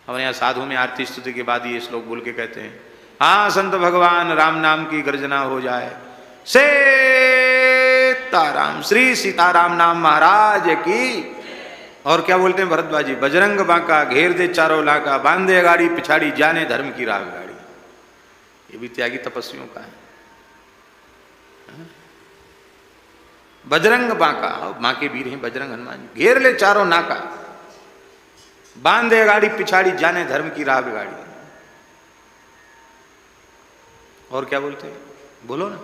हमारे यहाँ साधु में आरती स्तुति के बाद ये श्लोक बोल के कहते हैं, हाँ संत भगवान राम नाम की गर्जना हो जाए, सीताराम, श्री सीताराम नाम महाराज की। और क्या बोलते हैं भरद्वाज जी, बजरंग बांका घेर दे चारों लाका, बांधे गाड़ी पिछाड़ी जाने धर्म की राह गाड़ी। ये भी त्यागी तपस्वियों का है। बजरंग बांका, मां के वीर हैं बजरंग हनुमान, घेर ले चारों नाका, बांधे गाड़ी पिछाड़ी जाने धर्म की राह गाड़ी। और क्या बोलते हैं, बोलो ना,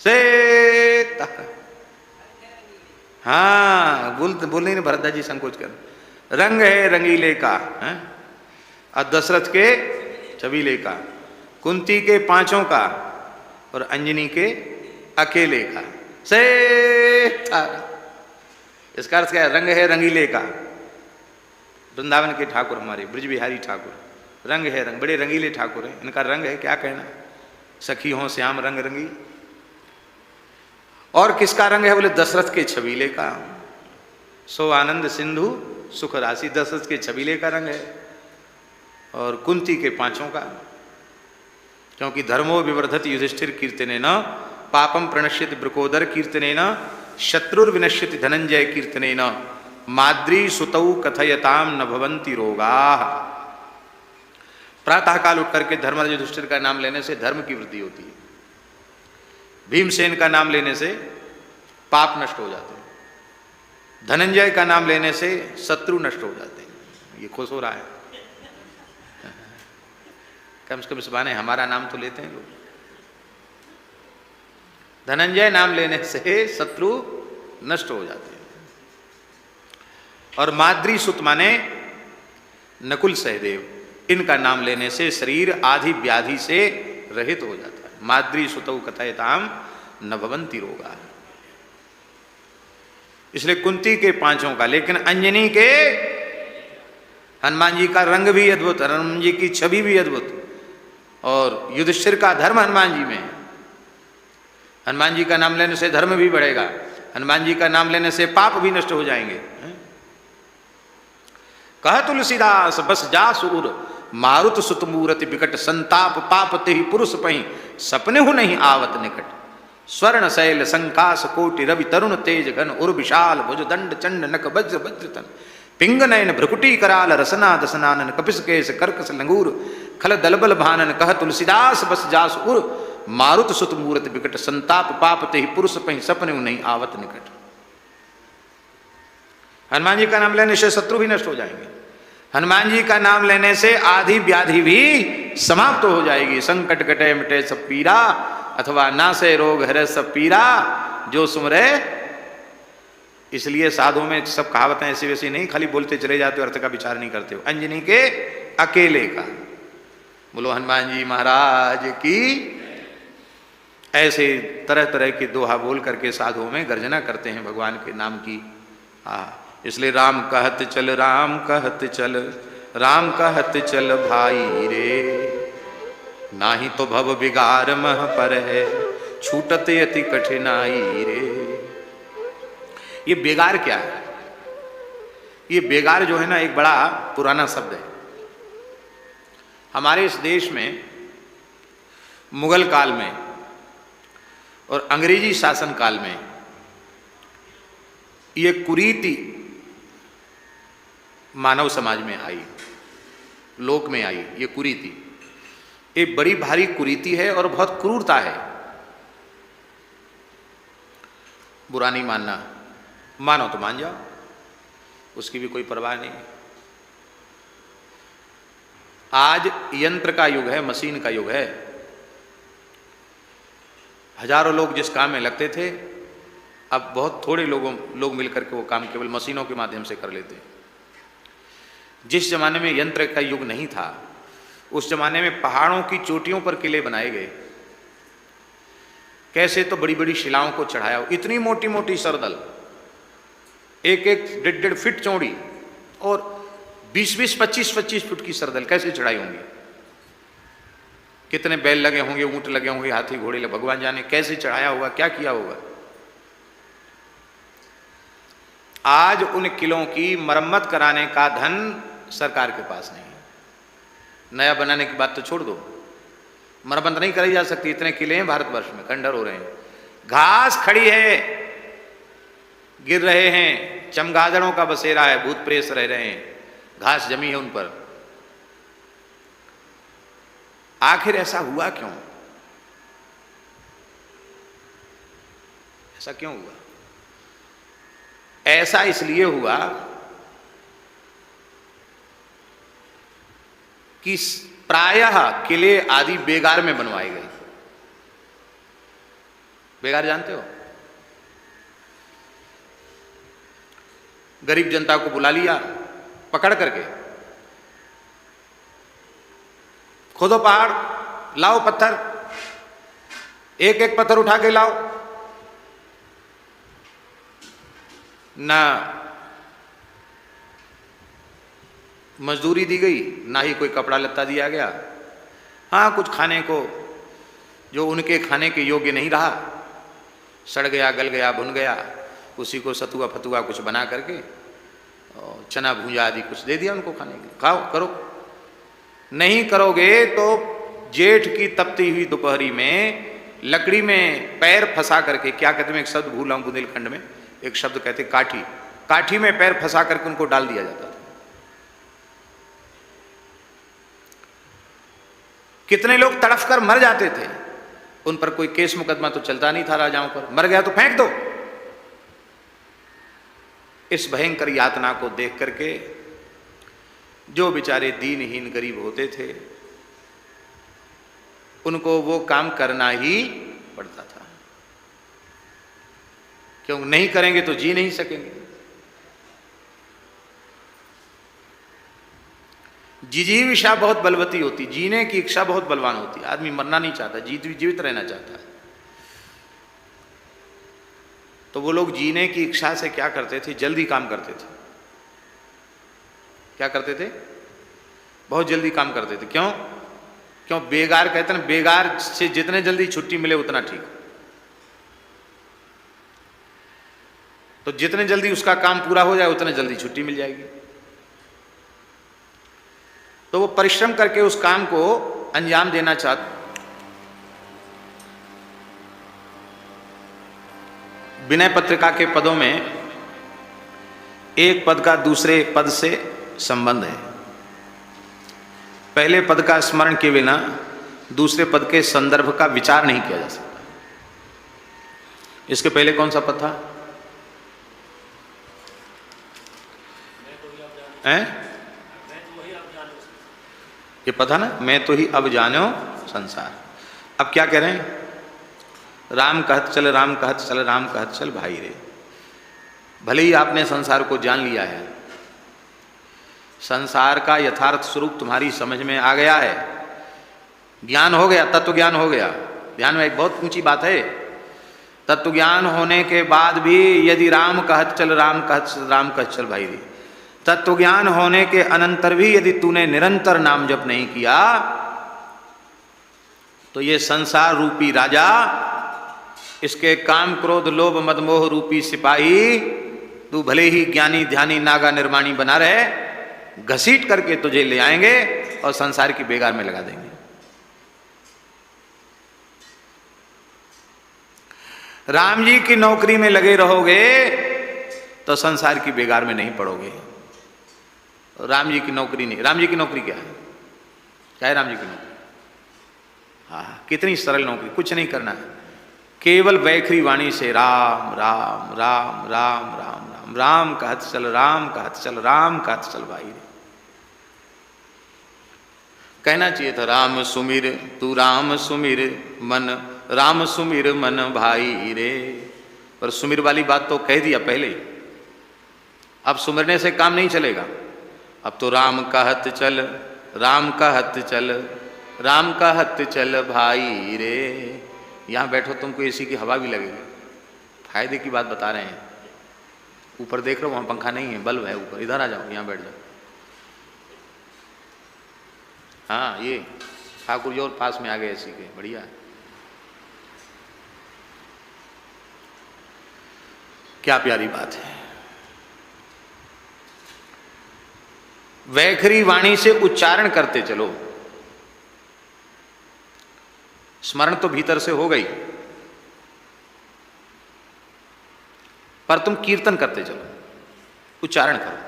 सीता। हाँ बोलने नहीं भरद्वाज जी संकोच कर, रंग है रंगीले का है, और दशरथ के छबीले का, कुंती के पांचों का और अंजनी के अकेले का। इसका अर्थ क्या है, रंग है रंगीले का। वृंदावन के ठाकुर हमारे ब्रज बिहारी ठाकुर, रंग है रंग, बड़े रंगीले ठाकुर हैं, इनका रंग है क्या कहना, सखी हो श्याम रंग रंगी। और किसका रंग है, बोले दशरथ के छबीले का, सो आनंद सिंधु सुख राशि, दशरथ के छबीले का रंग है। और कुंती के पांचों का, क्योंकि धर्मो विवर्धत युधिष्ठिर कीर्तने न, पापम प्रणश्यति ब्रकोदर कीर्तने न, शत्रुर्विनश्यति धनंजय कीर्तने न, माद्री सुतौ कथयताम न भवंति रोगा। प्रातः काल उठ करके धर्मराज युधिष्ठिर का नाम लेने से धर्म की वृद्धि होती है, भीमसेन का नाम लेने से पाप नष्ट हो जाते हैं, धनंजय का नाम लेने से शत्रु नष्ट हो जाते हैं। ये खुश हो रहा है, कम से कम इस बहाने हमारा नाम तो लेते हैं लोग। धनंजय नाम लेने से शत्रु नष्ट हो जाते हैं। और माद्री सुत माने नकुल सहदेव, इनका नाम लेने से शरीर आदि व्याधि से रहित हो जाता है। माद्री सुतौ कथयताम न भवंति रोगा। इसलिए कुंती के पांचों का, लेकिन अंजनी के, हनुमान जी का रंग भी अद्भुत, हनुमान जी की छवि भी अद्भुत, और युधिष्ठिर का धर्म हनुमान जी में है। हनुमान जी का नाम लेने से धर्म भी बढ़ेगा, हनुमान जी का नाम लेने से पाप भी नष्ट हो जाएंगे। कह तुलसीदास बस जा सुर, मारुत सुत मूरति विकट, संताप पाप तेहि पुरुष पहि, सपने हु नहीं आवत निकट। स्वर्ण शैल संकास कोटि रवि तरुण तेज घन, उर विशाल भुज दंड चंड नक वज्र वज्रतन, पिंग नयन भ्रुकुटी कराल रसना दसनानन, कपिस केश कर्कस लंगूर खल दलबल भानन। कह तुलसीदास बस जास उर, मारुत सुत मूरति विकट, संताप पाप तेहि पुरुष पहि, सपने हु नहीं आवत निकट। हनुमान जी का नाम लेने से शत्रु भी नष्ट हो जाएंगे, हनुमान जी का नाम लेने से आदि व्याधि भी समाप्त हो जाएगी। संकट कटे मिटे सब पीरा, अथवा नासे रोग हरे सब पीरा, जो सुमरे। इसलिए साधु में सब कहावतें ऐसी वैसी नहीं, खाली बोलते चले जाते हो, अर्थ का विचार नहीं करते हो। अंजनी के अकेले का, बोलो हनुमान जी महाराज की। ऐसे तरह तरह के दोहा बोल करके साधुओं में गर्जना करते हैं भगवान के नाम की। इसलिए राम कहत चल, राम कहत चल, राम कहत चल भाई रे, नाही तो भव बिगार मह पर है, छूटत अति कठिनाई रे। ये बेगार क्या है? ये बेगार जो है ना, एक बड़ा पुराना शब्द है। हमारे इस देश में मुगल काल में और अंग्रेजी शासन काल में ये कुरीति मानव समाज में आई, लोक में आई। ये कुरीति एक बड़ी भारी कुरीति है और बहुत क्रूरता है। बुरा नहीं मानना, मानो तो मान जाओ, उसकी भी कोई परवाह नहीं। आज यंत्र का युग है, मशीन का युग है। हजारों लोग जिस काम में लगते थे, अब बहुत थोड़े लोग मिलकर के वो काम केवल मशीनों के माध्यम से कर लेते हैं। जिस जमाने में यंत्र का युग नहीं था, उस जमाने में पहाड़ों की चोटियों पर किले बनाए गए। कैसे? तो बड़ी बड़ी शिलाओं को चढ़ाया हो, इतनी मोटी मोटी सरदल, एक एक 1.5 फीट चौड़ी और 20-20, 25-25 फुट की सरदल कैसे चढ़ाई होंगी? कितने बैल लगे होंगे, ऊंट लगे होंगे, हाथी घोड़े लगे, भगवान जाने कैसे चढ़ाया होगा, क्या किया होगा। आज उन किलों की मरम्मत कराने का धन सरकार के पास नहीं है। नया बनाने की बात तो छोड़ दो, मरम्मत नहीं करी जा सकती। इतने किले हैं भारतवर्ष में, खंडर हो रहे हैं, घास खड़ी है, गिर रहे हैं, चमगादड़ों का बसेरा है, भूत प्रेत रह रहे हैं, घास जमी है उन पर। आखिर ऐसा हुआ क्यों? ऐसा क्यों हुआ? ऐसा इसलिए हुआ कि प्रायः किले आदि बेगार में बनवाए गए। बेगार जानते हो? गरीब जनता को बुला लिया पकड़ करके, खोदो पहाड़, लाओ पत्थर, एक एक पत्थर उठा के लाओ। ना मजदूरी दी गई, ना ही कोई कपड़ा लत्ता दिया गया। हाँ, कुछ खाने को जो उनके खाने के योग्य नहीं रहा, सड़ गया, गल गया, भुन गया, उसी को सतुआ फतुआ कुछ बना करके और चना भूंजा आदि कुछ दे दिया उनको खाने के लिए, खाओ करो। नहीं करोगे तो जेठ की तपती हुई दोपहरी में लकड़ी में पैर फंसा करके, क्या कहते हैं, एक शब्द भूला हूं बुंदेलखंड में, एक शब्द कहते काठी, काठी में पैर फंसा करके उनको डाल दिया जाता था। कितने लोग तड़फ कर मर जाते थे, उन पर कोई केस मुकदमा तो चलता नहीं था राजाओं पर, मर गया तो फेंक दो। इस भयंकर यातना को देख करके जो बेचारे दीनहीन गरीब होते थे उनको वो काम करना ही पड़ता था, क्यों? नहीं करेंगे तो जी नहीं सकेंगे। जिजीविषा बहुत बलवती होती, जीने की इच्छा बहुत बलवान होती। आदमी मरना नहीं चाहता, जीवित रहना चाहता है। तो वो लोग जीने की इच्छा से क्या करते थे? जल्दी काम करते थे। क्या करते थे? बहुत जल्दी काम करते थे। क्यों? क्यों? बेगार कहते हैं, बेगार से जितने जल्दी छुट्टी मिले उतना ठीक। तो जितने जल्दी उसका काम पूरा हो जाए उतने जल्दी छुट्टी मिल जाएगी। तो वो परिश्रम करके उस काम को अंजाम देना चाहते। विनय पत्रिका के पदों में एक पद का दूसरे पद से संबंध है। पहले पद का स्मरण के बिना दूसरे पद के संदर्भ का विचार नहीं किया जा सकता। इसके पहले कौन सा पद था? ये पद था ना, मैं तो ही अब जानो संसार। अब क्या कह रहे हैं? राम कहत चल, राम कहत चल, राम कहत चल भाई रे। भले ही आपने संसार को जान लिया है, संसार का यथार्थ स्वरूप तुम्हारी समझ में आ गया है, ज्ञान हो गया, तत्व ज्ञान हो गया। ध्यान में एक बहुत ऊंची बात है, तत्व ज्ञान होने के बाद भी यदि राम कहत चल, राम कहत चल, राम कहत चल भाई रे, तत्व ज्ञान होने के अनंतर भी यदि तूने निरंतर नाम जप नहीं किया तो ये संसार रूपी राजा, इसके काम क्रोध लोभ मद मोह रूपी सिपाही, तू भले ही ज्ञानी ध्यानी नागा निर्माणी बना रहे, घसीट करके तुझे ले आएंगे और संसार की बेगार में लगा देंगे। राम जी की नौकरी में लगे रहोगे तो संसार की बेगार में नहीं पड़ोगे। राम जी की नौकरी नहीं। राम जी की नौकरी क्या है? क्या है राम जी की नौकरी? हाँ, कितनी सरल नौकरी, कुछ नहीं करना है, केवल वैखरी वाणी से राम राम राम राम राम राम राम कहत चल, राम कहत चल, राम कहत चल भाई रे। कहना चाहिए था राम सुमिर तू राम सुमिर मन, राम सुमिर मन भाई रे। पर सुमिर वाली बात तो कह दिया पहले ही। अब सुमिरने से काम नहीं चलेगा। अब तो राम कहत चल, राम कहत चल, राम कहत चल भाई रे। यहाँ बैठो तुमको एसी की हवा भी लगेगी, फायदे की बात बता रहे हैं। ऊपर देख रहे हो, वहाँ पंखा नहीं है, बल्ब है ऊपर, इधर आ जाओ, यहाँ बैठ जाओ। हाँ, ये ठाकुर जी और पास में आ गए एसी के, बढ़िया। क्या प्यारी बात है। वैखरी वाणी से उच्चारण करते चलो। स्मरण तो भीतर से हो गई, पर तुम कीर्तन करते चलो, उच्चारण करो।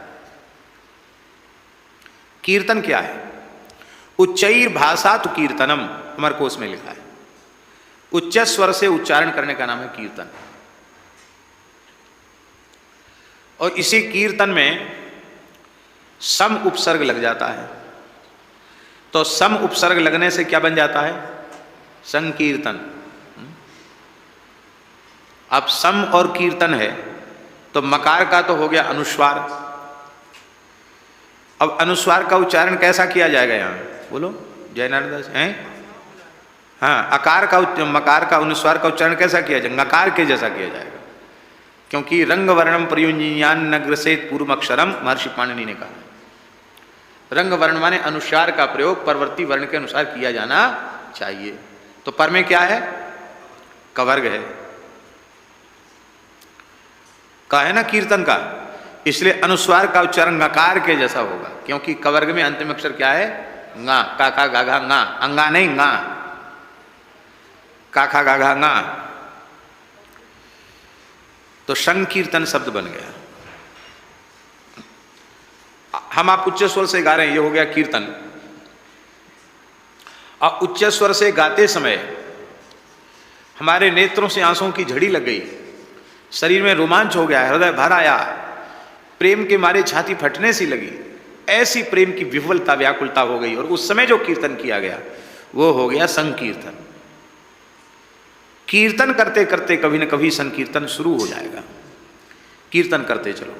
कीर्तन क्या है? उच्चैर भाषा तो कीर्तनम, अमर कोश में लिखा है। उच्च स्वर से उच्चारण करने का नाम है कीर्तन। और इसी कीर्तन में सम उपसर्ग लग जाता है, तो सम उपसर्ग लगने से क्या बन जाता है? संकीर्तन। अब सम और कीर्तन है, तो मकार का तो हो गया अनुस्वार। अब अनुस्वार का उच्चारण कैसा किया जाएगा यहां? बोलो जयनारायण दास हैं। हाँ, अकार का मकार का अनुस्वार का उच्चारण कैसा किया जाएगा? नकार के जैसा किया जाएगा, क्योंकि रंग वर्णम प्रयुंजीयान नग्रसेत पूर्व अक्षरम, महर्षि पाणिनि ने कहा। रंग वर्ण माने अनुस्वार का प्रयोग परवर्ती वर्ण के अनुसार किया जाना चाहिए। तो पर में क्या है? कवर्ग है, का है ना कीर्तन का, इसलिए अनुस्वार का उच्चारण नकार के जैसा होगा, क्योंकि कवर्ग में अंतिम अक्षर क्या है? गा, का खा गा घा गा, अंगा नहीं गा, का खा गा घा गा, तो संकीर्तन शब्द बन गया। हम आप उच्च स्वर से गा रहे हैं, ये हो गया कीर्तन। और उच्च स्वर से गाते समय हमारे नेत्रों से आंसुओं की झड़ी लग गई, शरीर में रोमांच हो गया, हृदय भर आया, प्रेम के मारे छाती फटने सी लगी, ऐसी प्रेम की विह्वलता व्याकुलता हो गई, और उस समय जो कीर्तन किया गया वो हो गया संकीर्तन। कीर्तन करते करते कभी न कभी संकीर्तन शुरू हो जाएगा। कीर्तन करते चलो।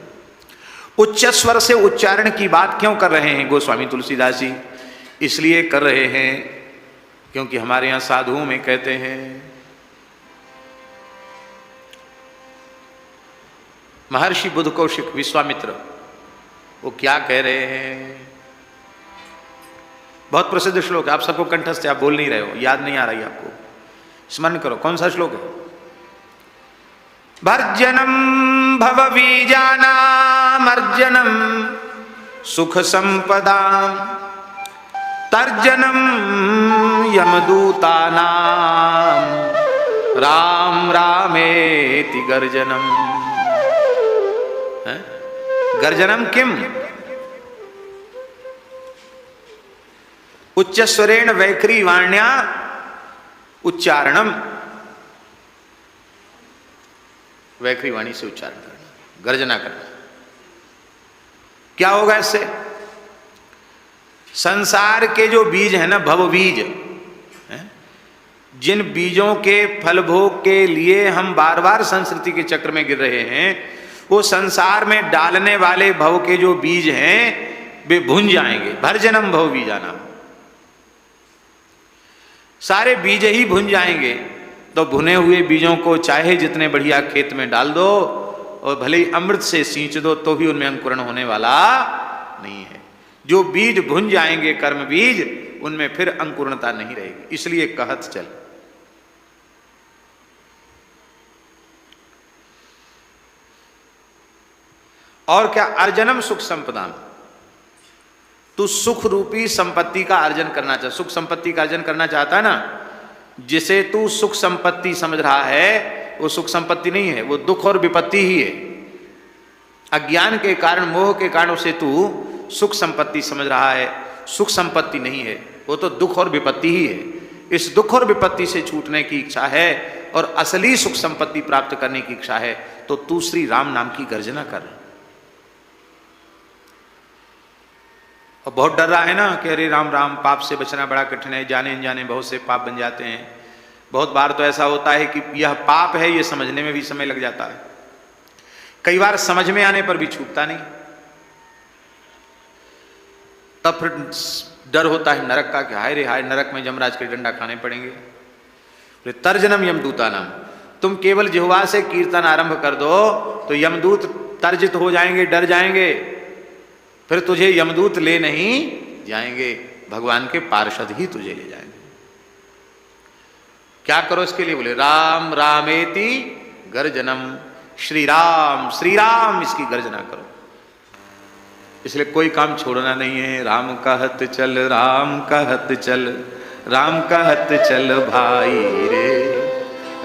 उच्च स्वर से उच्चारण की बात क्यों कर रहे हैं गोस्वामी तुलसीदास जी? इसलिए कर रहे हैं क्योंकि हमारे यहां साधुओं में कहते हैं, महर्षि बुद्ध कौशिक विश्वामित्र वो क्या कह रहे हैं? बहुत प्रसिद्ध श्लोक है, आप सबको कंठस्थ है, आप बोल नहीं रहे हो, याद नहीं आ रही आपको, स्मरण करो। कौन सा श्लोक है? भर्जनम भवबीजानामर्जनम सुख संपदाम तर्जनम यमदूतानाम राम रामेति गर्जनम। गर्जनम किम? उच्च स्वरेण वैखरी वाण्या उच्चारणम, वैखरी वाणी से उच्चारण करना, गर्जना करना। क्या होगा इससे? संसार के जो बीज है ना, भव बीज, जिन बीजों के फल भोग के लिए हम बार बार संस्कृति के चक्र में गिर रहे हैं, वो संसार में डालने वाले भव के जो बीज हैं वे भुन जाएंगे। भर्जनम भव बीजाना, सारे बीज ही भुन जाएंगे। तो भुने हुए बीजों को चाहे जितने बढ़िया खेत में डाल दो और भले ही अमृत से सींच दो, तो भी उनमें अंकुरण होने वाला नहीं है। जो बीज भुन जाएंगे, कर्म बीज, उनमें फिर अंकुरणता नहीं रहेगी। इसलिए कहत चल। और क्या? अर्जनम सुख संपदाम, तू सुख रूपी संपत्ति का अर्जन करना चाह, सुख संपत्ति का अर्जन करना चाहता है ना, जिसे तू सुख संपत्ति समझ रहा है वो सुख संपत्ति नहीं है, वो दुख और विपत्ति ही है। अज्ञान के कारण, मोह के कारण उसे तू सुख संपत्ति समझ रहा है, सुख संपत्ति नहीं है, वो तो दुख और विपत्ति ही है। इस दुख और विपत्ति से छूटने की इच्छा है और असली सुख संपत्ति प्राप्त करने की इच्छा है, तो तू श्री राम नाम की गर्जना कर। और बहुत डर रहा है ना कि अरे राम राम, पाप से बचना बड़ा कठिन है, जाने अनजाने बहुत से पाप बन जाते हैं। बहुत बार तो ऐसा होता है कि यह पाप है, ये समझने में भी समय लग जाता है, कई बार समझ में आने पर भी छूटता नहीं। तब फिर डर होता है नरक का कि हाय रे हाय, नरक में यमराज के डंडा खाने पड़ेंगे। तर्जनम यमदूता नाम, तुम केवल जिह्वा से कीर्तन आरंभ कर दो तो यमदूत तर्जित हो जाएंगे, डर जाएंगे, फिर तुझे यमदूत ले नहीं जाएंगे, भगवान के पार्षद ही तुझे ले जाएंगे। क्या करो इसके लिए? बोले राम रामेति गर्जनम, श्री राम श्री राम, इसकी गर्जना करो। इसलिए कोई काम छोड़ना नहीं है। राम कहत चल, राम कहत चल, राम कहत चल भाई रे।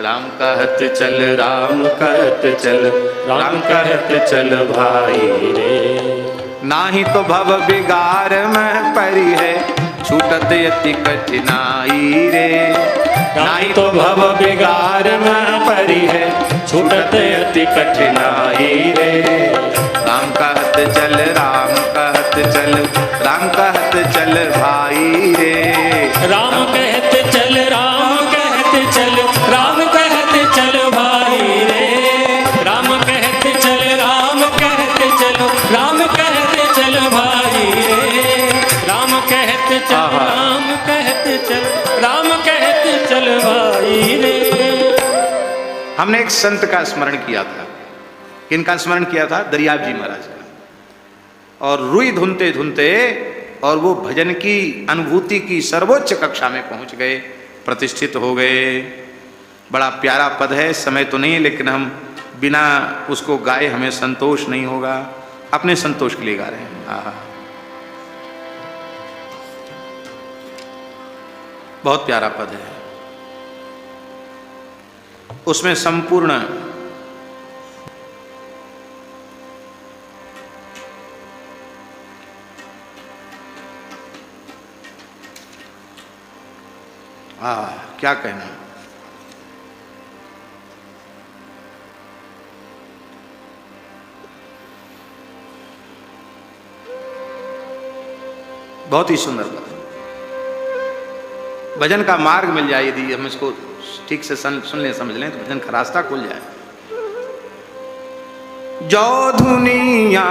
राम कहत चल, राम कहत चल, राम कहत चल भाई रे। नाही तो भव बिगार में परी है, छूटत यति कठिनाई रे। नाही तो भव बिगार में परी है, छूटत यति कठिनाई रे। राम कहत चल, राम कहत चल, राम कहत चल भाई रे। राम कहत चल, राम कहत चल, राम कहत चल भाई रे। राम कहत चल, राम कहत चल, राम कहत चल भाई रे। राम कहत चल, राम कहत चल, राम कहत चल भाई रे। हमने एक संत का स्मरण किया था। किनका स्मरण किया था? दरियाब जी महाराज का। और रुई धुनते धुनते और वो भजन की अनुभूति की सर्वोच्च कक्षा में पहुंच गए, प्रतिष्ठित हो गए। बड़ा प्यारा पद है, समय तो नहीं है, लेकिन हम बिना उसको गाए हमें संतोष नहीं होगा। अपने संतोष के लिए गा रहे हैं। आहा, बहुत प्यारा पद है। उसमें संपूर्ण क्या कहना। बहुत ही सुंदर बात। भजन का मार्ग मिल जाए, यदि हम इसको ठीक से सुन लें, समझ लें, तो भजन का रास्ता खुल जाए। जो दुनिया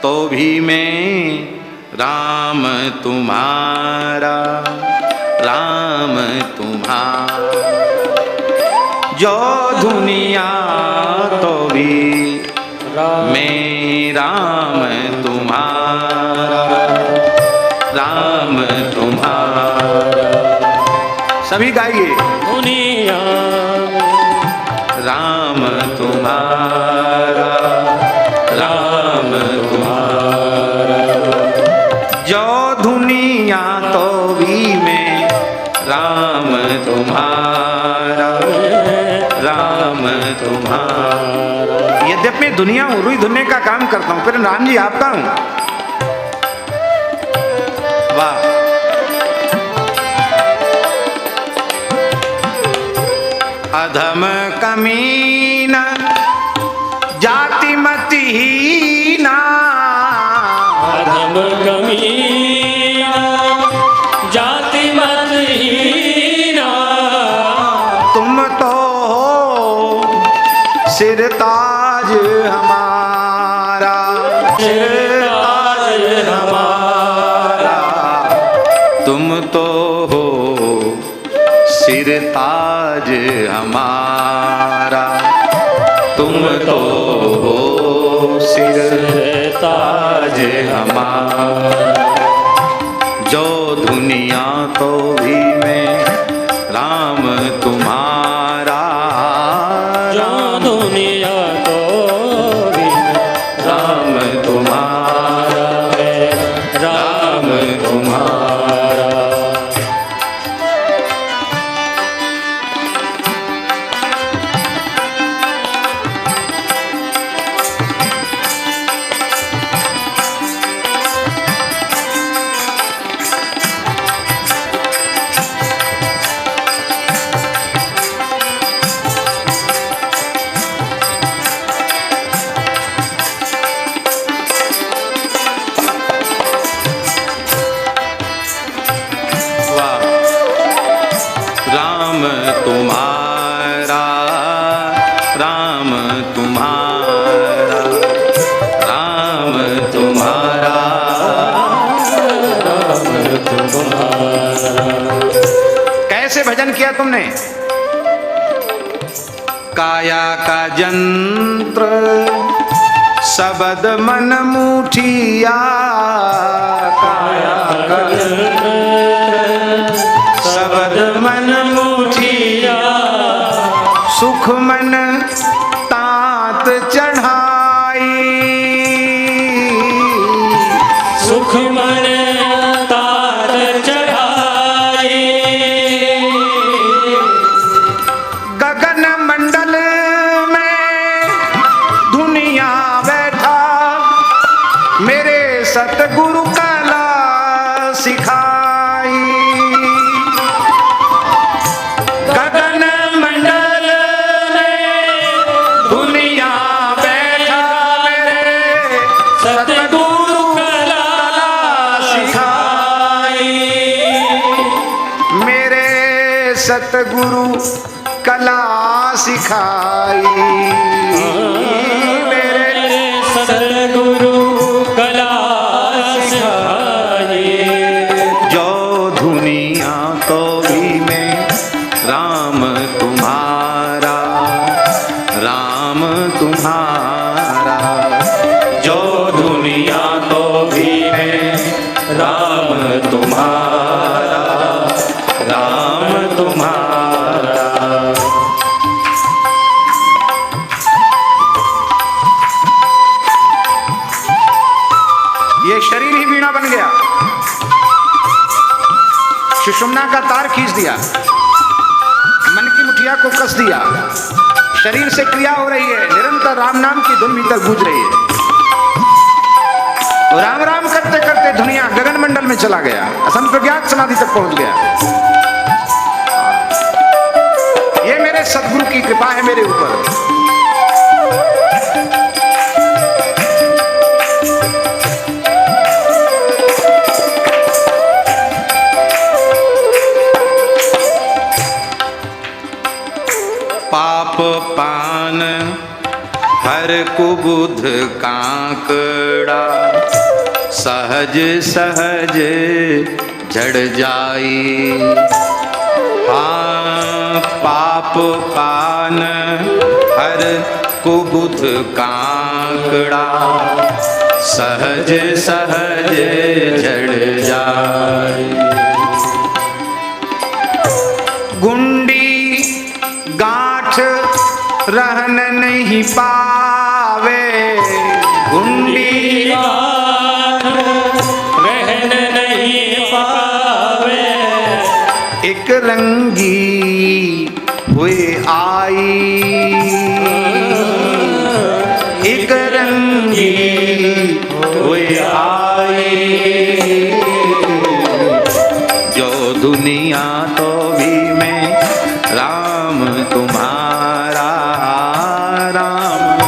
तो भी मैं राम तुम्हारा, राम तुम्हारा। जो दुनिया तो भी मैं राम तुम्हारा, राम तुम्हारा। सभी गाइए। दुनिया राम तुम्हारा, राम तुम्हारा। जो दुनिया तो भी मैं राम तुम्हारा, राम तुम्हारा। यद्यपि मैं दुनिया हूँ, रुई धुनने का काम करता हूँ, फिर राम जी आपका हूँ। वाह। अधम कमीना जाति मति हीना, अधम कमीना जाति मत हीना। तुम तो हो सिरताज हमारा, सिरताज हमारा। तुम तो हो सिरताज हमारा, तुम तो हो सिरताज हमारा। जो दुनिया तो भी मैं राम तुम्हारा, जो दुनिया तो भी राम तुम्हारा, राम तुम्हारा। राम तुम्हारा, राम तुम्हारा, राम तुम्हारा, राम तुम्हारा। कैसे भजन किया तुमने? काया का यंत्र शब्द मन मुठिया, काया का शब्द मन मुठिया। सुख मन तात चढ़ा सुख मन तात चढ़ाए। गगन मंडल में दुनिया बैठा मेरे सतगुरु कला सिखाई। गगन मंडल में दुनिया बैठा मेरे सतगुरु कला सिखाई। मेरे सतगुरु कला सिखाई। मेरे सतगुरु कला सिखाई। जो दुनिया तो भी में राम तुम्हारा, राम तुम्हारा। जो दुनिया तो भी है राम तुम्हारा, राम तुम्हारा। ये शरीर ही वीणा बन गया, सुषुम्ना का तार खींच दिया, मन की मुठिया को कस दिया, शरीर से क्रिया हो रही है, निरंतर राम नाम की धुन भीतर गूंज रही है। तो राम राम करते करते दुनिया गगन मंडल में चला गया, असंप्रज्ञात समाधि तक पहुंच गया। ये मेरे सद्गुरु की कृपा है मेरे ऊपर। पाप पान हर कुबुध कांकड़ा, सहज सहज झड़ जाई। हाँ पाप पान हर कुबुध कांकड़ा, सहज सहज झड़ जाई। गुंडी गांठ रहन नहीं पावे, गुंडी गांठ रहन नहीं पावे। एक रंगी हुए आई, एक रंगी हुए आई। जो दुनिया तो भी में राम तुम्हारा, राम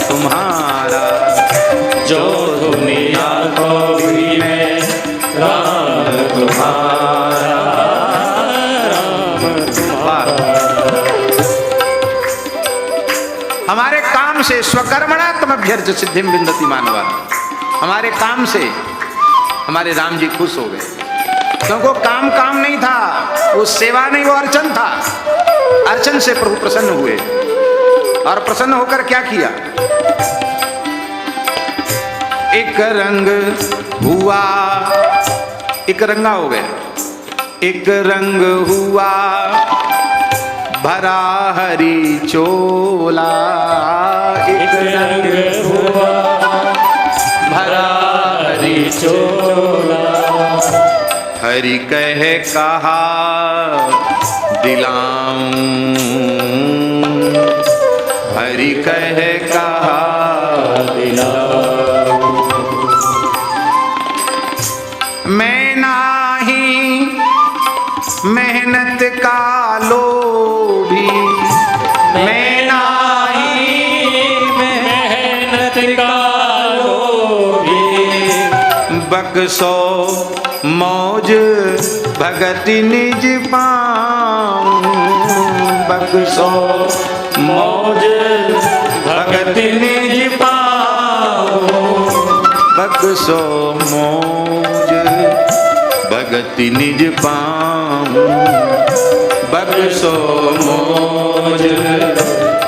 तुम्हारा। जो दुनिया को भी में राम तुम्हारा, राम तुम्हारा। हमारे काम से स्वकर्मणा तमभ्यर्च सिद्धिम विन्दति मानवा। हमारे काम से हमारे राम जी खुश हो गए, क्योंकि वो काम काम नहीं था, वो सेवा नहीं, वो अर्चन था। अर्चन से प्रभु प्रसन्न हुए और प्रसन्न होकर क्या किया? एक रंग हुआ, एक रंगा हो गया, एक रंग हुआ भरा हरी चोला। एक रंग हुआ भरा हरी चोला। हरि कहे कहा दिलाऊं, हरि कहे कहा दिलाऊं। मैं नाही मेहनत का लोभी, मैं नाही मेहनत का लोभी। बक्सो मौज भगति निज पाऊं, बक्सो मौज भगति निज पाऊं। बक्सो मौज भगति निज पाऊं, बक्सो मौज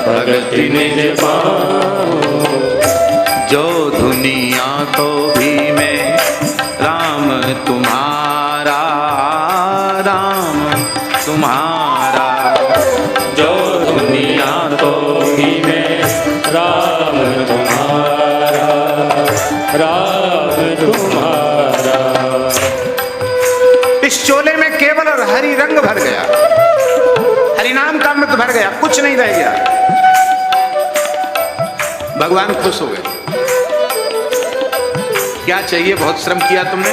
भगति निज पाऊं। जो दुनिया तो भी में राम तुम्हारा, राम तुम्हारा। जो दुनिया तो भी में राम तुम्हारा, राम तुम्हारा। इस चोले में केवल और हरि रंग भर गया, हरि नाम का अमृत भर गया, कुछ नहीं रह गया। भगवान खुश हो गए। क्या चाहिए, बहुत श्रम किया तुमने?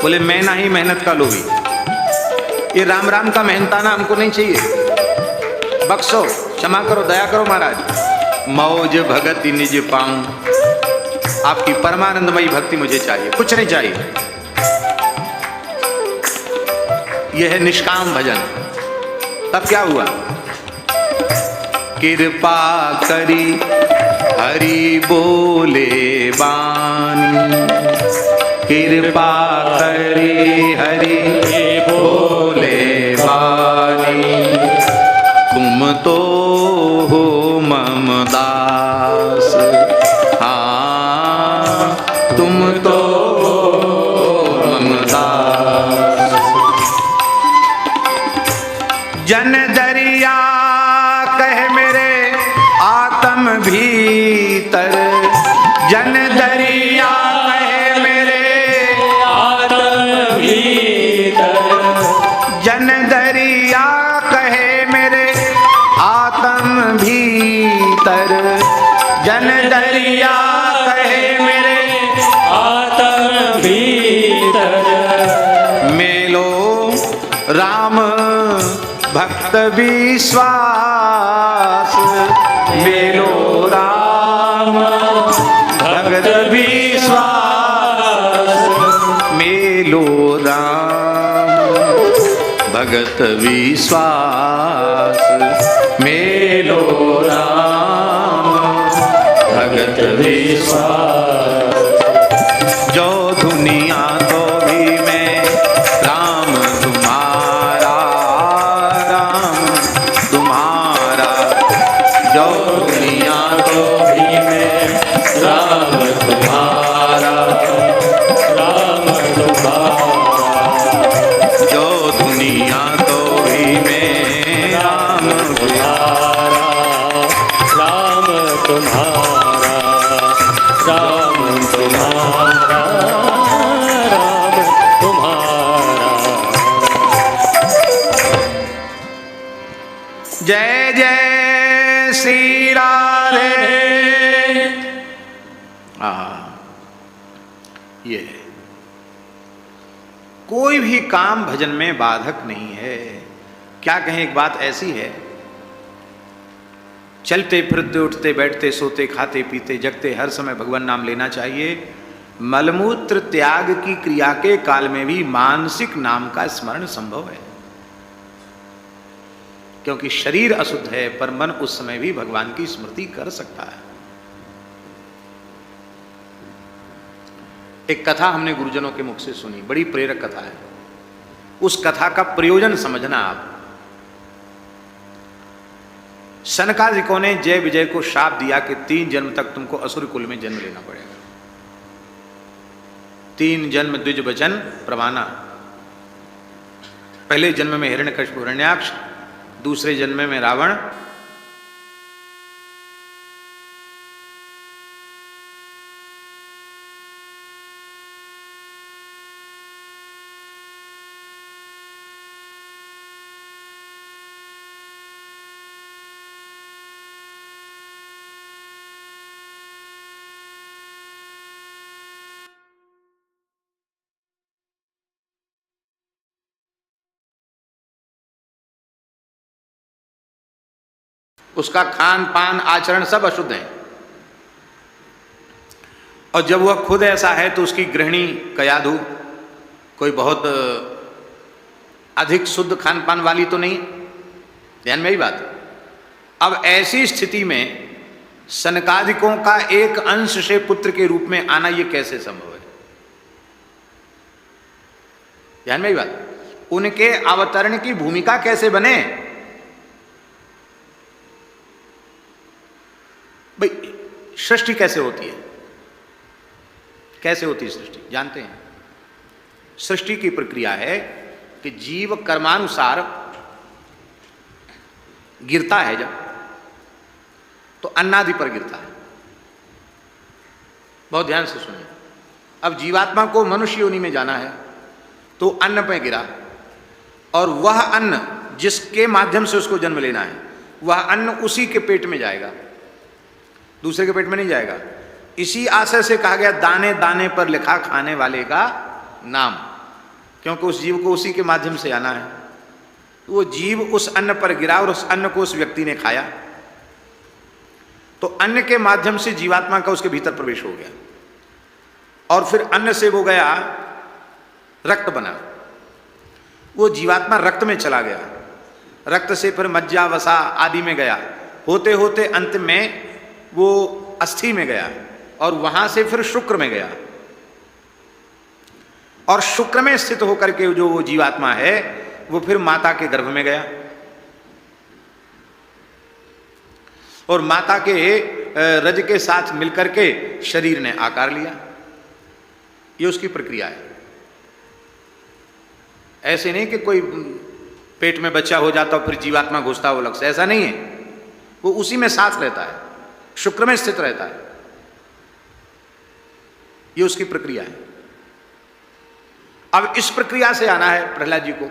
बोले मैं ना ही मेहनत का लोभी, ये राम राम का मेहनताना हमको नहीं चाहिए, बख्शो, क्षमा करो, दया करो महाराज। मौज भगति निज पाऊं, आपकी परमानंदमयी भक्ति मुझे चाहिए, कुछ नहीं चाहिए। यह है निष्काम भजन। तब क्या हुआ? कृपा करी हरि बोले बानी, कृपा करी हरि बोले बानी, तुम तो हो मम दास, हाँ तुम तो हो मम दास। जन दरिया कह मेरे आत्म भीतर, जन दरिया कह मेरे आत्म भीतर, जन दरिया कहे मेरे आत्म भीतर, जन दरिया कहे मेरे आत्म भीतर। मेलो राम भक्त विश्वास, मेलो राम भक्त विश्वास, मेलो राम भगत विश्वास, मेलो राम भगत विश्वास। जो दुनिया तो भी मैं राम तुम्हारा, राम तुम्हारा, जो दुनिया तो भी मैं राम तुम्हारा, राम तुम्हारा, जो दुनिया तो भी मैं राम तुम्हारा, राम तुम्हारा, राम तुम्हारा, राम तुम्हारा। जय जय श्री राधे। ये कोई भी काम भजन में बाधक नहीं है। क्या कहें, एक बात ऐसी है, चलते फिरते उठते बैठते सोते खाते पीते जगते हर समय भगवान नाम लेना चाहिए। मलमूत्र त्याग की क्रिया के काल में भी मानसिक नाम का स्मरण संभव है, क्योंकि शरीर अशुद्ध है पर मन उस समय भी भगवान की स्मृति कर सकता है। एक कथा हमने गुरुजनों के मुख से सुनी, बड़ी प्रेरक कथा है। उस कथा का प्रयोजन समझना आप। सनकादिकों ने जय विजय को शाप दिया कि 3 जन्म तक तुमको असुर कुल में जन्म लेना पड़ेगा। 3 जन्म द्विज वचन प्रमाना। पहले जन्म में हिरण्यकशिपु हिरण्याक्ष, दूसरे जन्म में रावण, उसका खान पान आचरण सब अशुद्ध है। और जब वह खुद ऐसा है तो उसकी गृहिणी कयाधु कोई बहुत अधिक शुद्ध खान पान वाली तो नहीं, ध्यान में ही बात। अब ऐसी स्थिति में सनकादिकों का एक अंश से पुत्र के रूप में आना यह कैसे संभव है? ध्यान में ही बात। उनके अवतरण की भूमिका कैसे बने? भाई सृष्टि कैसे होती है? कैसे होती है सृष्टि? जानते हैं? सृष्टि की प्रक्रिया है कि जीव कर्मानुसार गिरता है जब, तो अन्नादि पर गिरता है। बहुत ध्यान से सुनिए। अब जीवात्मा को मनुष्य योनि में जाना है तो अन्न पे गिरा, और वह अन्न जिसके माध्यम से उसको जन्म लेना है वह अन्न उसी के पेट में जाएगा, दूसरे के पेट में नहीं जाएगा। इसी आशय से कहा गया दाने दाने पर लिखा खाने वाले का नाम, क्योंकि उस जीव को उसी के माध्यम से आना है। तो वो जीव उस अन्न पर गिरा और उस अन्न को उस व्यक्ति ने खाया, तो अन्न के माध्यम से जीवात्मा का उसके भीतर प्रवेश हो गया, और फिर अन्न से वो गया रक्त बना, वो जीवात्मा रक्त में चला गया, रक्त से फिर मज्जा वसा आदि में गया, होते होते अंत में वो अस्थि में गया, और वहां से फिर शुक्र में गया, और शुक्र में स्थित होकर के जो वो जीवात्मा है वो फिर माता के गर्भ में गया, और माता के रज के साथ मिलकर के शरीर ने आकार लिया। ये उसकी प्रक्रिया है। ऐसे नहीं कि कोई पेट में बच्चा हो जाता और फिर जीवात्मा घुसता हो अलग से, ऐसा नहीं है। वो उसी में साथ रहता है, शुक्र में स्थित रहता है। ये उसकी प्रक्रिया है। अब इस प्रक्रिया से आना है प्रहलाद जी को।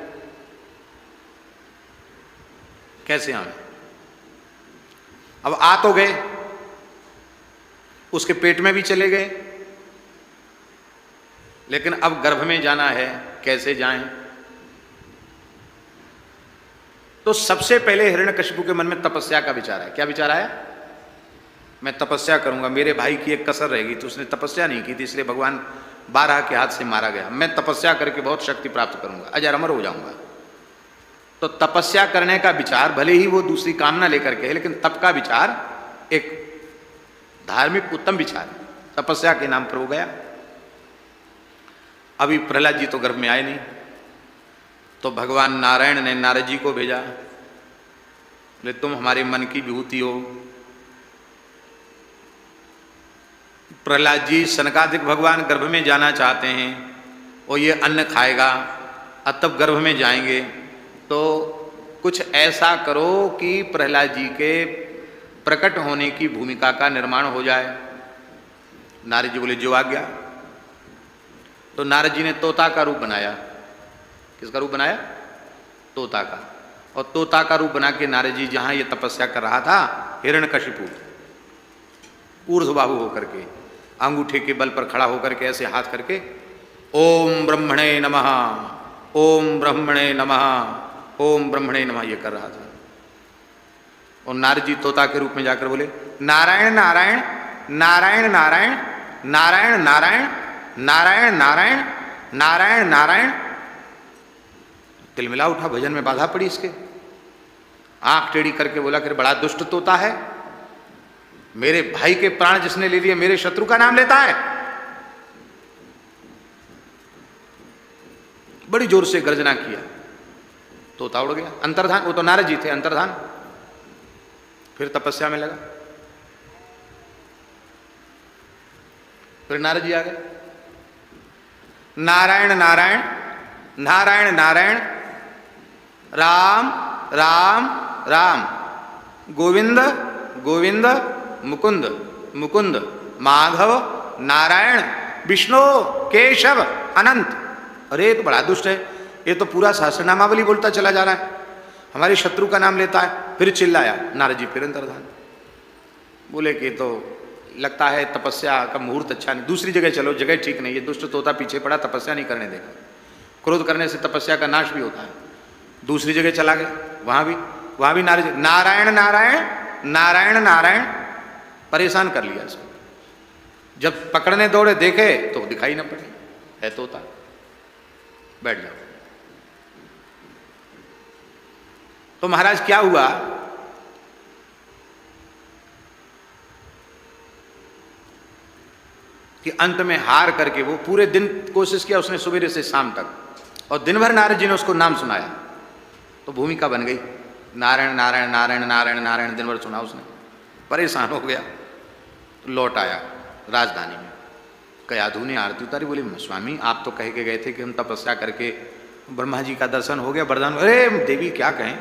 कैसे आना? अब आ तो गए, उसके पेट में भी चले गए, लेकिन अब गर्भ में जाना है, कैसे जाएं? तो सबसे पहले हिरण्यकशिपु के मन में तपस्या का विचार है। क्या विचार आया? मैं तपस्या करूंगा, मेरे भाई की एक कसर रहेगी, तो उसने तपस्या नहीं की थी, इसलिए भगवान 12 के हाथ से मारा गया। मैं तपस्या करके बहुत शक्ति प्राप्त करूंगा, अजर अमर हो जाऊंगा। तो तपस्या करने का विचार, भले ही वो दूसरी कामना लेकर के है, लेकिन तप का विचार एक धार्मिक उत्तम विचार है। तपस्या के नाम पर हो गया। अभी प्रहलाद जी तो गर्भ में आए नहीं, तो भगवान नारायण ने नारद जी को भेजा, बोले तुम हमारे मन की विभूति हो। प्रहलाद जी सनकादिक भगवान गर्भ में जाना चाहते हैं, और ये अन्न खाएगा, अब तब गर्भ में जाएंगे, तो कुछ ऐसा करो कि प्रहलाद जी के प्रकट होने की भूमिका का निर्माण हो जाए। नारद जी बोले जो आज्ञा। तो नारद जी ने तोता का रूप बनाया। किसका रूप बनाया? तोता का। और तोता का रूप बना के नारद जी जहां ये तपस्या कर रहा था, हिरण्यकशिपु ऊर्ध्वबाहु होकर के, अंगूठे के बल पर खड़ा होकर के ऐसे हाथ करके ओम ब्रह्मणे नमः, ओम ब्रह्मणे नमः, ओम ब्रह्मणे नमः ये कर रहा था। और नारद जी तोता के रूप में जाकर बोले नारायण नारायण नारायण नारायण नारायण नारायण नारायण नारायण नारायण नारायण। तिलमिला उठा, भजन में बाधा पड़ी इसके। आंख टेढ़ी करके बोला कि बड़ा दुष्ट तोता है, मेरे भाई के प्राण जिसने ले लिए, मेरे शत्रु का नाम लेता है। बड़ी जोर से गर्जना किया, तोता उड़ गया। अंतर्धान, वो तो नारद जी थे, अंतर्धान। फिर तपस्या में लगा। फिर नारद जी आ गए। नारायण नारायण नारायण नारायण राम राम राम, गोविंद गोविंद, मुकुंद मुकुंद, माधव नारायण, विष्णु केशव अनंत। अरे तो बड़ा दुष्ट है, ये तो पूरा सहस्रनामावली बोलता चला जा रहा है, हमारे शत्रु का नाम लेता है। फिर चिल्लाया नारद जी, फिर अंतर्धान। बोले कि तो लगता है तपस्या का मुहूर्त अच्छा नहीं, दूसरी जगह चलो, जगह ठीक नहीं, ये दुष्ट तोता पीछे पड़ा, तपस्या नहीं करने देगा। क्रोध करने से तपस्या का नाश भी होता है। दूसरी जगह चला गया, वहां भी नारद जी नारायण नारायण नारायण नारायण, परेशान कर लिया इसको। जब पकड़ने दौड़े देखे तो दिखाई न पड़े, है तोता। बैठ जाओ। तो महाराज क्या हुआ? कि अंत में हार करके वो पूरे दिन कोशिश किया उसने, सुबह से शाम तक, और दिन भर नारद जी ने उसको नाम सुनाया, तो भूमिका बन गई नारायण नारायण नारायण नारायण नारायण। दिन भर सुना उसने, परेशान हो गया। तो लौट आया राजधानी में। कयाधु ने आरती उतारी, बोली स्वामी आप तो कह के गए थे कि हम तपस्या करके ब्रह्मा जी का दर्शन हो गया, वरदान। अरे देवी क्या कहें,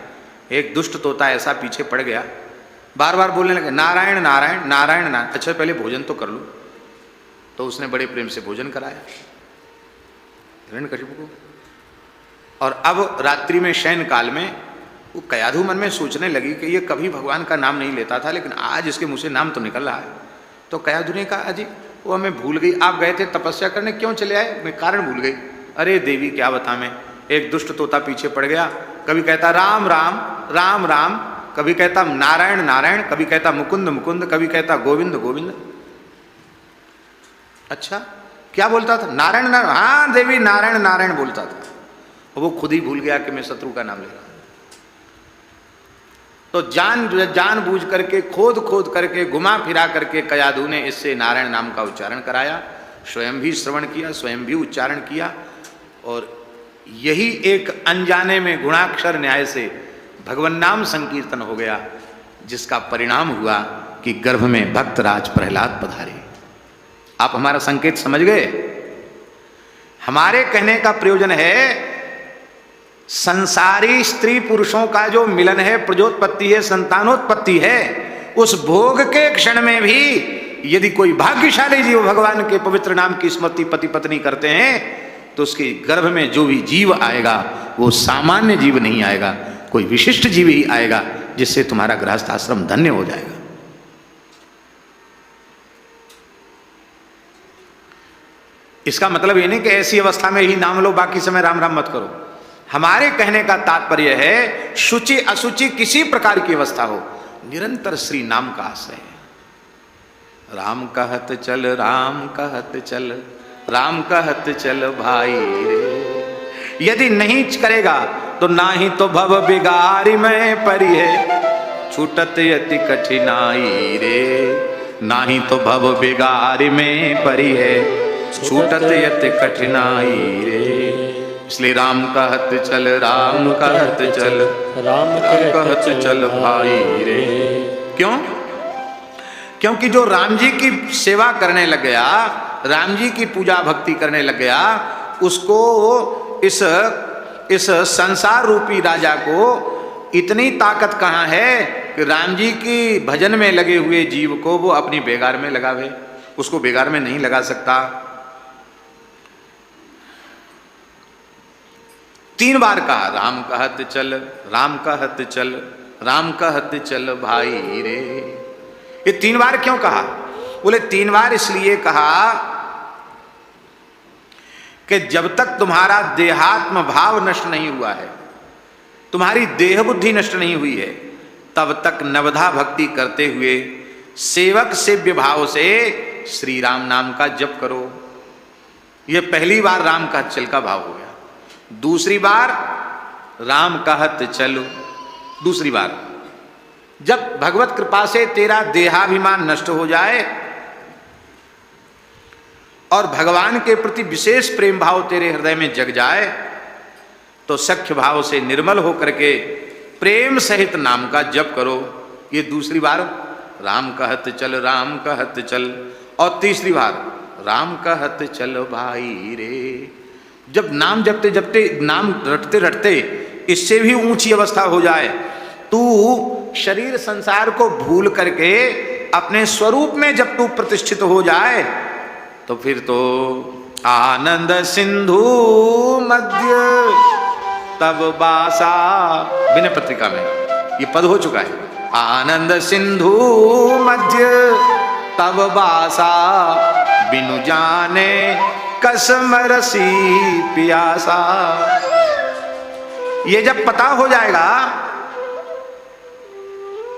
एक दुष्ट तोता ऐसा पीछे पड़ गया, बार बार बोलने लगे नारायण नारायण नारायण नारायण। अच्छा पहले भोजन तो कर लो। तो उसने बड़े प्रेम से भोजन कराया हिरण्यकशिपु को। और अब रात्रि में शयन काल में वो कयाधु मन में सोचने लगी कि ये कभी भगवान का नाम नहीं लेता था, लेकिन आज इसके मुंह से नाम तो निकल रहा है। तो कयाधु ने कहा, अजी वो हमें भूल गई, आप गए थे तपस्या करने, क्यों चले आए? मैं कारण भूल गई। अरे देवी क्या बता, मैं एक दुष्ट तोता पीछे पड़ गया, कभी कहता राम राम राम राम, कभी कहता नारायण नारायण, कभी कहता मुकुंद मुकुंद, कभी कहता गोविंद गोविंद। अच्छा क्या बोलता था? नारायण नारायण। हाँ देवी नारायण नारायण बोलता था। वो खुद ही भूल गया कि मैं शत्रु का नाम ले रहा हूं। तो जान बूझ करके खोद खोद करके घुमा फिरा करके कयाधु ने इससे नारायण नाम का उच्चारण कराया, स्वयं भी श्रवण किया, स्वयं भी उच्चारण किया। और यही एक अनजाने में गुणाक्षर न्याय से भगवन नाम संकीर्तन हो गया, जिसका परिणाम हुआ कि गर्भ में भक्तराज प्रहलाद पधारे। आप हमारा संकेत समझ गए? हमारे कहने का प्रयोजन है संसारी स्त्री पुरुषों का जो मिलन है, प्रजोत्पत्ति है, संतानोत्पत्ति है, उस भोग के क्षण में भी यदि कोई भाग्यशाली जीव भगवान के पवित्र नाम की स्मृति पति पत्नी करते हैं तो उसके गर्भ में जो भी जीव आएगा वो सामान्य जीव नहीं आएगा, कोई विशिष्ट जीव ही आएगा, जिससे तुम्हारा गृहस्थ आश्रम धन्य हो जाएगा। इसका मतलब ये नहीं कि ऐसी अवस्था में ही नाम लो, बाकी समय राम राम मत करो। हमारे कहने का तात्पर्य है शुचि अशुचि किसी प्रकार की अवस्था हो, निरंतर श्री नाम का आश्रय है। राम कहत चल राम कहत चल राम कहत चल भाई रे। यदि नहीं करेगा तो ना ही तो भव बिगारी में परी है, छूटत यति कठिनाई रे। ना ही तो भव बिगारी में परी है, छूटत यति कठिनाई रे। इसलिए राम कहत चल राम कहत चल राम कहत चल भाई रे। क्यों? क्योंकि जो राम जी की सेवा करने लग गया, राम जी की पूजा भक्ति करने लग गया, उसको इस संसार रूपी राजा को इतनी ताकत कहाँ है कि राम जी की भजन में लगे हुए जीव को वो अपनी बेगार में लगावे, उसको बेगार में नहीं लगा सकता। 3 बार कहा राम कहत चल राम कहत चल राम कहत चल भाई रे। ये 3 बार क्यों कहा? बोले 3 बार इसलिए कहा कि जब तक तुम्हारा देहात्म भाव नष्ट नहीं हुआ है, तुम्हारी देह बुद्धि नष्ट नहीं हुई है, तब तक नवधा भक्ति करते हुए सेवक सेव्य भाव से श्री राम नाम का जप करो। ये पहली बार राम कहत चल का भाव हो गया। दूसरी बार राम कहत चलो, दूसरी बार जब भगवत कृपा से तेरा देहाभिमान नष्ट हो जाए और भगवान के प्रति विशेष प्रेम भाव तेरे हृदय में जग जाए, तो सख्य भाव से निर्मल होकर के प्रेम सहित नाम का जप करो। ये दूसरी बार राम कहत चल राम कहत चल, और तीसरी बार राम कहत चल भाई रे। जब नाम जपते जपते नाम रटते रटते इससे भी ऊंची अवस्था हो जाए, तू शरीर संसार को भूल करके अपने स्वरूप में जब तू प्रतिष्ठित हो जाए, तो फिर तो आनंद सिंधु मध्य तब बासा, विनय पत्रिका में ये पद हो चुका है। आनंद सिंधु मध्य तब बासा, बिनु जाने कसम रसी पियासा। ये जब पता हो जाएगा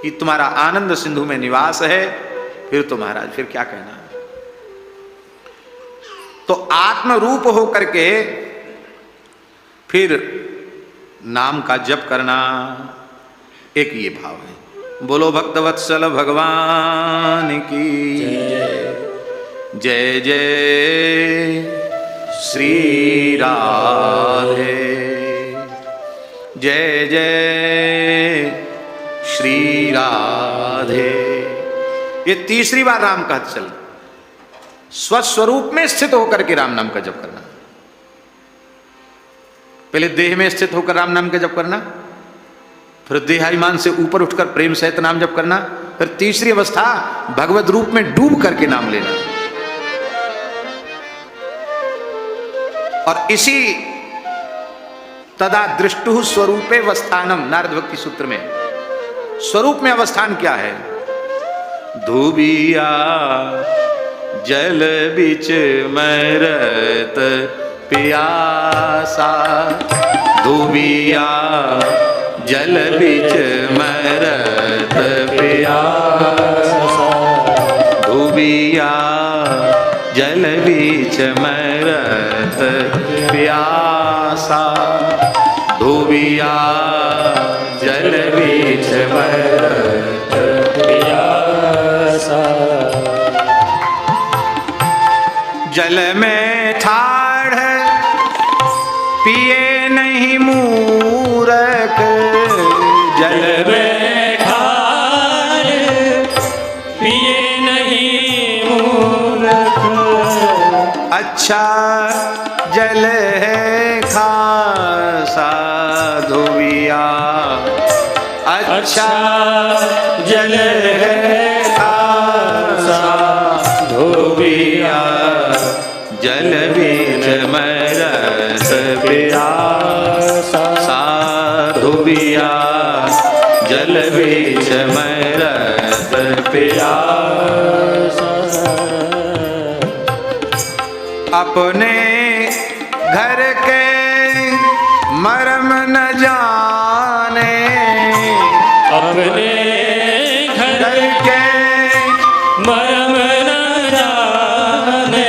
कि तुम्हारा आनंद सिंधु में निवास है, फिर तो महाराज फिर क्या कहना। तो आत्म रूप हो करके फिर नाम का जप करना, एक ये भाव है। बोलो भक्तवत्सल भगवान की जय जय श्री राधे, जय जय श्री राधे। ये तीसरी बार राम कहत चल, स्वस्वरूप में स्थित होकर के राम नाम का जप करना। पहले देह में स्थित होकर राम नाम का जप करना, फिर देहाभिमान से ऊपर उठकर प्रेम सहित नाम जप करना, फिर तीसरी अवस्था भगवत रूप में डूब करके नाम लेना। और इसी तदा दृष्टु स्वरूपे अवस्थानम, नारद भक्ति सूत्र में स्वरूप में अवस्थान क्या है? धुबिया जल बिच मरत प्यासा, धुबिया जल बिच मरत प्यासा, धुबिया जल बिच मरत प्यासा, धुबिया जल बिच मरत प्यासा। जल में ठाढ़ पिए नहीं मूरख, जल में ठाढ़ पिए नहीं मूरख, अच्छा जल है खासा, धुबिया अच्छा जल है खासा, धुबिया जल बिच मरत प्यासा, धुबिया जल बिच मरत प्यासा। अपने घर के मर्म न जाने, अपने घर के मर्म न जाने,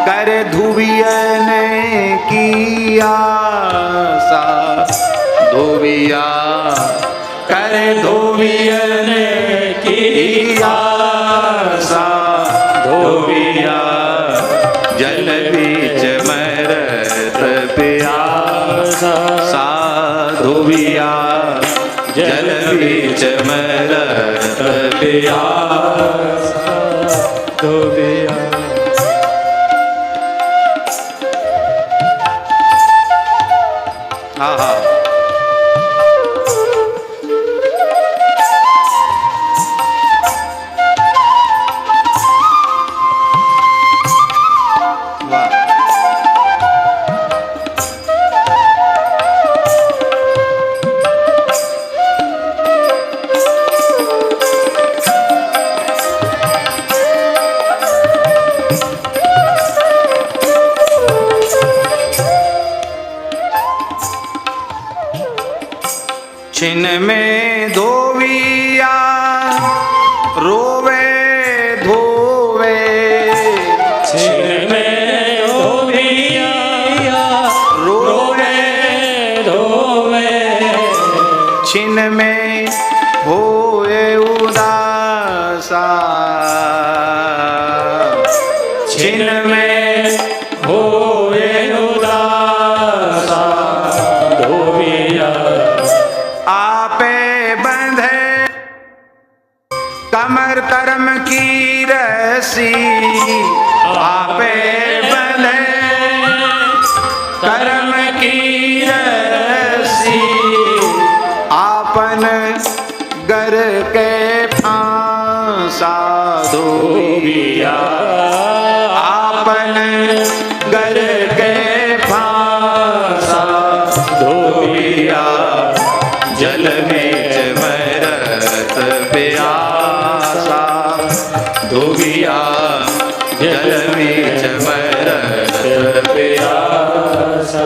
कर धुबियन की आशा, धुबिया कर धुबियन की आशा, धुबिया जल बिच मरत प्यासा, धुबिया जल बिच मरत प्यासा, धुबिया। आहा वाह। छिन में धोविया रोवे धोवे, छिन में धोविया रोवे धोवे, छिन में होए उदासा, छिन में होए उदासा, धोविया आपे बंधे कमर कर्म की रसी, आपे बंधे कर्म की रसी, आपन गर के फांसा, धोबिया आपन गर के फांसा, धोबिया जल बिच मरत प्यासा, धोबिया जल बिच मरत प्यासा।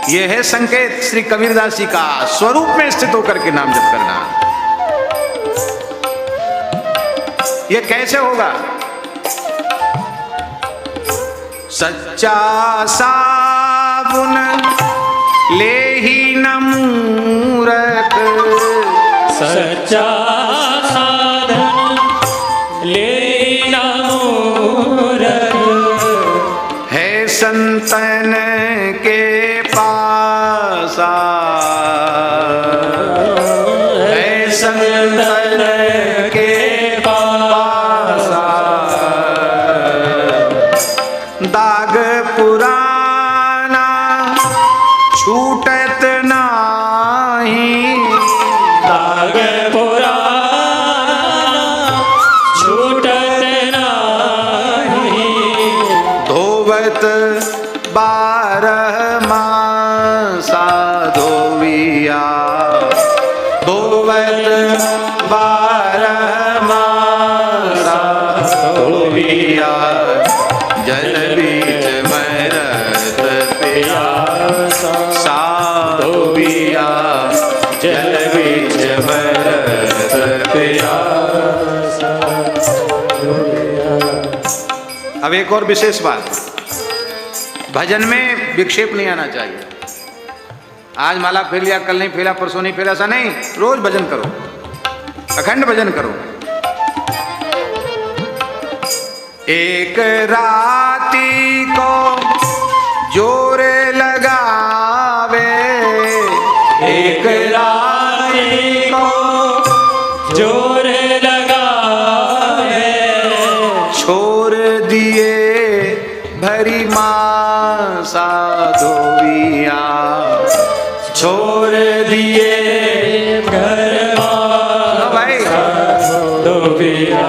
यह है संकेत श्री कबीरदास जी का स्वरूप में स्थित होकर के नाम जप करना। यह कैसे होगा? सच्चा साबुन ले ही न मूरख, सच्चा साधन ले न मूरख, है संतन के पासा, है संतन के पासा, दाग पुराना छूटत नाही, दाग पुराना छूटत नाही, धो धोवत 12 मासा धोविया, धोवत 12 मासा धोविया, जल बीच मरत प्यासा धोविया, जल बीच मरत प्यासा। अब एक और विशेष बात, भजन में विक्षेप नहीं आना चाहिए। आज माला फेर लिया, कल नहीं फेरा, परसों नहीं फेरा, ऐसा नहीं। रोज भजन करो, अखंड भजन करो। एक राती को जोर लगावे, एक राती को जोर लगावे, छोड़ दिए भरी मासा धोविया, छोड़ दिए घर भाई धोबिया,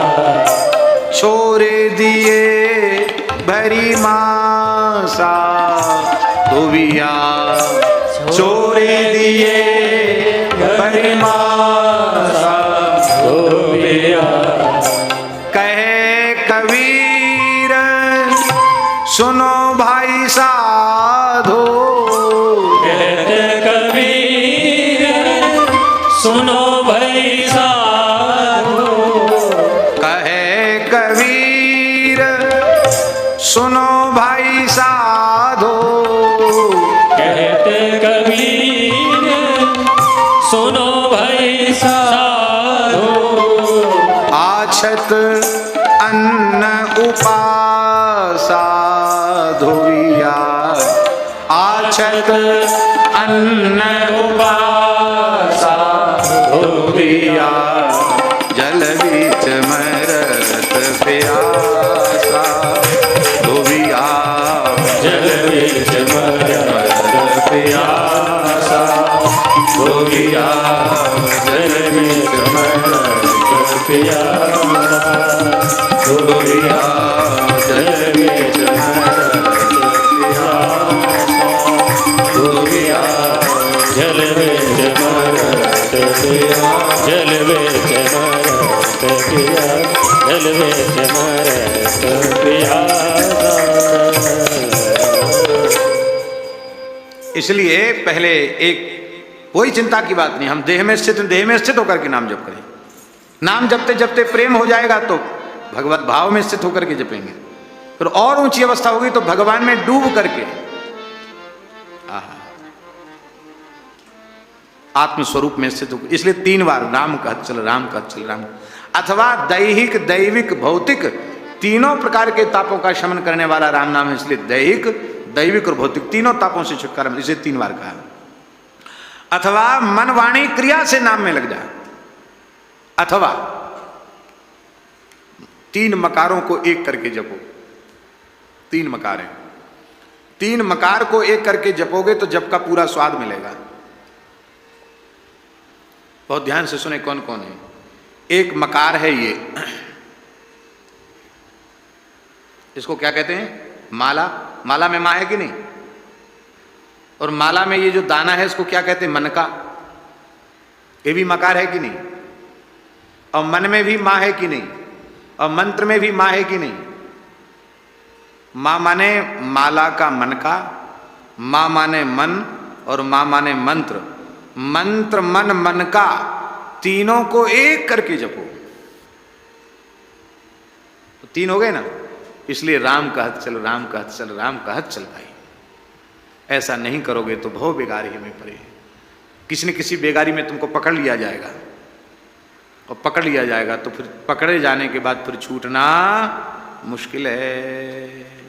छोड़ दिए भरी मासा धोविया, छोड़ दिए भरी मासा धोबिया। कहे कबीर सुनो भाई साधो, कहते कबीर सुनो भाई साधो, कहे कबीर सुनो भाई साधो, कहते कबीर सुनो भाई साधो, आछत अन्न उपासा धोविया, आछत अन्न उपासा धोविया, जल बीच मरत प्यासा धोविया, जल बीच मरत प्यासा धोविया, जल बीच मरत प्यासा धोविया, जल बीच मरत प्यासा धोविया, जल बीच मरत प्यासा, जल बीच मरत प्यासा, जल बीच मरत प्यासा। इसलिए पहले एक कोई चिंता की बात नहीं, हम देह में स्थित होकर के नाम जप करें। नाम जपते जपते प्रेम हो जाएगा तो भगवत भाव में स्थित होकर के जपेंगे, फिर और ऊंची अवस्था होगी तो भगवान में डूब करके आत्म स्वरूप में स्थित होकर। इसलिए 3 बार राम कहत चल, राम कहत चल, राम, अथवा दैहिक दैविक भौतिक तीनों प्रकार के तापों का शमन करने वाला राम नाम है। इसलिए दैहिक दैविक और भौतिक तीनों तापों से छुटकारा, इसे 3 बार कहा। अथवा मन वाणी क्रिया से नाम में लग जाए, अथवा 3 मकारों को एक करके जपो। 3 मकार हैं, 3 मकार को एक करके जपोगे तो जप का पूरा स्वाद मिलेगा। बहुत ध्यान से सुने कौन कौन है। एक मकार है ये, इसको क्या कहते हैं? माला। माला में माँ है कि नहीं? और माला में ये जो दाना है इसको क्या कहते हैं? मन का। ये भी मकार है कि नहीं? और मन में भी माँ है कि नहीं? और मंत्र में भी माँ है कि नहीं? माँ माने माला का मन का, माँ माने मन, और माँ माने मंत्र। मंत्र मन मन का तीनों को एक करके जपो तो 3 हो गए ना। इसलिए राम कहत चल, राम कहत चल, राम कहत चल भाई। ऐसा नहीं करोगे तो बहुत बेगारी में पड़े। किसी न किसी बेगारी में तुमको पकड़ लिया जाएगा, और पकड़ लिया जाएगा तो फिर पकड़े जाने के बाद फिर छूटना मुश्किल है।